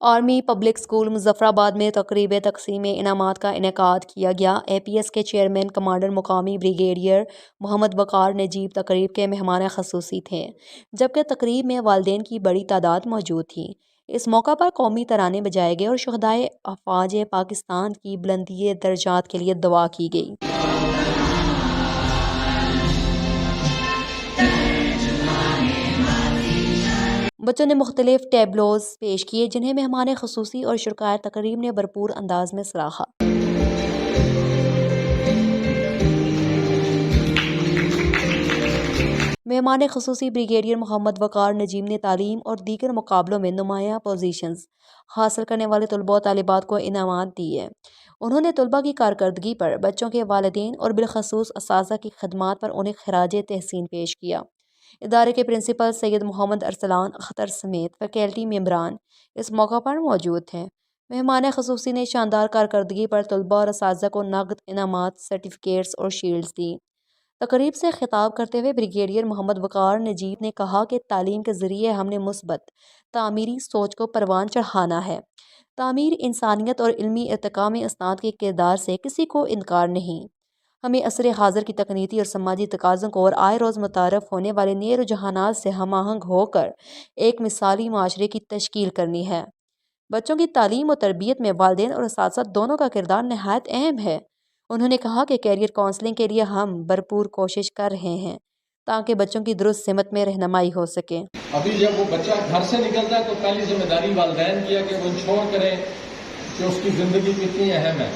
Army public school Muzaffarabad میں تقریب تقسیم انعامات کا انعقاد کیا گیا۔ اے پی ایس کے چیئرمین کمانڈر مقامی بریگیڈیئر محمد وقار نجیب تقریب کے مہمان خصوصی تھے، جبکہ تقریب میں والدین کی بڑی تعداد موجود تھی۔ اس موقع پر قومی ترانے بجائے گئے اور شہدائے افواج پاکستان کی بلندی درجات کے لیے دعا کی گئی۔ بچوں نے مختلف ٹیبلوز پیش کیے جنہیں مہمان خصوصی اور شرکائے تقریب نے بھرپور انداز میں سراہا۔ مہمان خصوصی بریگیڈیئر محمد وقار نجیب نے تعلیم اور دیگر مقابلوں میں نمایاں پوزیشنز حاصل کرنے والے طلباء و طالبات کو انعامات دیے۔ انہوں نے طلباء کی کارکردگی پر بچوں کے والدین اور بالخصوص اساتذہ کی خدمات پر انہیں خراج تحسین پیش کیا۔ ادارے کے پرنسپل سید محمد ارسلان اختر سمیت فیکلٹی ممبران اس موقع پر موجود تھے۔ مہمان خصوصی نے شاندار کارکردگی پر طلباء اور اساتذہ کو نقد انعامات، سرٹیفکیٹس اور شیلڈز دی۔ تقریب سے خطاب کرتے ہوئے بریگیڈیئر محمد وقار نجیب نے کہا کہ تعلیم کے ذریعے ہم نے مثبت تعمیری سوچ کو پروان چڑھانا ہے۔ تعمیر انسانیت اور علمی ارتقاء میں اساتذہ کے کردار سے کسی کو انکار نہیں۔ ہمیں عصر حاضر کی تکنیکی اور سماجی تقاضوں کو اور آئے روز متعارف ہونے والے نئے رجحانات سے ہم آہنگ ہو کر ایک مثالی معاشرے کی تشکیل کرنی ہے۔ بچوں کی تعلیم و تربیت میں والدین اور اساتذہ دونوں کا کردار نہایت اہم ہے۔ انہوں نے کہا کہ کیریئر کونسلنگ کے لیے ہم بھرپور کوشش کر رہے ہیں تاکہ بچوں کی درست سمت میں رہنمائی ہو سکے۔ ابھی جب وہ بچہ گھر سے نکلتا ہے تو پہلی ذمہ داری والدین کی ہے کہ وہ انشور کریں کہ اس کی زندگی کتنی اہم ہے۔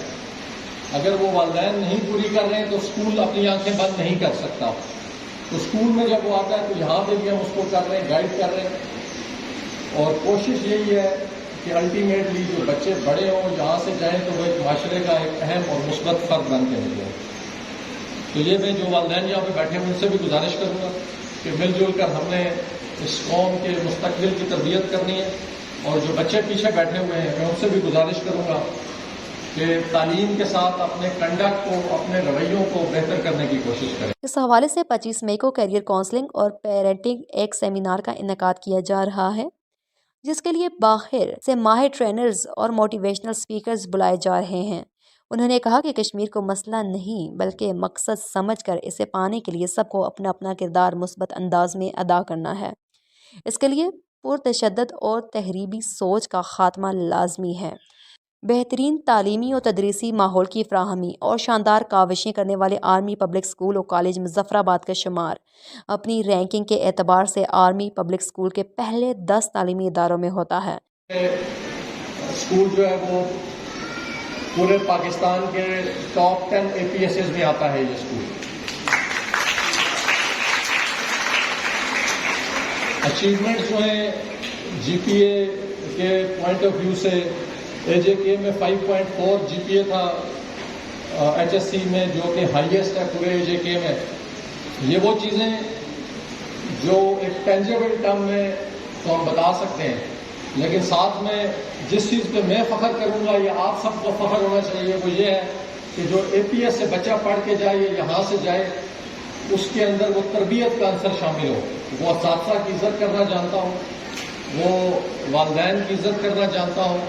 اگر وہ والدین نہیں پوری کر رہے ہیں تو اسکول اپنی آنکھیں بند نہیں کر سکتا۔ تو اسکول میں جب وہ آتا ہے تو یہاں پہ بھی ہم اس کو کر رہے ہیں، گائیڈ کر رہے ہیں، اور کوشش یہی ہے کہ الٹیمیٹلی جو بچے بڑے ہوں یہاں سے جائیں تو وہ ایک معاشرے کا ایک اہم اور مثبت فرد بن کے نکلیں۔ تو یہ میں جو والدین یہاں پہ بیٹھے ہیں ان سے بھی گزارش کروں گا کہ مل جل کر ہم نے اس قوم کے مستقبل کی تربیت کرنی ہے، اور جو بچے پیچھے بیٹھے ہوئے ہیں میں ان سے بھی گزارش کروں گا کہ تعلیم کے ساتھ اپنے کنڈکٹ کو، اپنے رویوں کو بہتر کرنے کی کوشش کریں۔ اس حوالے سے 25 مئی کو کیریئر کونسلنگ اور پیرنٹنگ ایک سیمینار کا انعقاد کیا جا رہا ہے، جس کے لیے باہر سے ماہر ٹرینرز اور موٹیویشنل سپیکرز بلائے جا رہے ہیں۔ انہوں نے کہا کہ کشمیر کو مسئلہ نہیں بلکہ مقصد سمجھ کر اسے پانے کے لیے سب کو اپنا اپنا کردار مثبت انداز میں ادا کرنا ہے۔ اس کے لیے پرتشدد اور تحریبی سوچ کا خاتمہ لازمی ہے۔ بہترین تعلیمی و تدریسی ماحول کی فراہمی اور شاندار کاوشیں کرنے والے آرمی پبلک اسکول و کالج مظفرآباد کا شمار اپنی رینکنگ کے اعتبار سے آرمی پبلک اسکول کے پہلے 10 تعلیمی اداروں میں ہوتا ہے۔ اسکول جو ہے وہ پورے پاکستان کے ٹاپ 10 اے پی ایس میں آتا ہے۔ یہ اسکول اچیومنٹس جو ہیں جی پی اے کے پوائنٹ آف ویو سے اے جے کے میں 5.4 جی پی اے تھا، ایچ ایس سی میں جو کہ ہائیسٹ ہے پورے اے جے کے میں۔ یہ وہ چیزیں جو ایک ٹینجیبل ٹرم میں تو ہم بتا سکتے ہیں، لیکن ساتھ میں جس چیز پہ میں فخر کروں گا یا آپ سب کو فخر ہونا چاہیے وہ یہ ہے کہ جو اے پی ایس سے بچہ پڑھ کے جائے یا یہاں سے جائے اس کے اندر وہ تربیت کا عنصر شامل ہو۔ وہ اساتذہ کی عزت کرنا جانتا ہوں، وہ والدین کی عزت کرنا جانتا ہوں،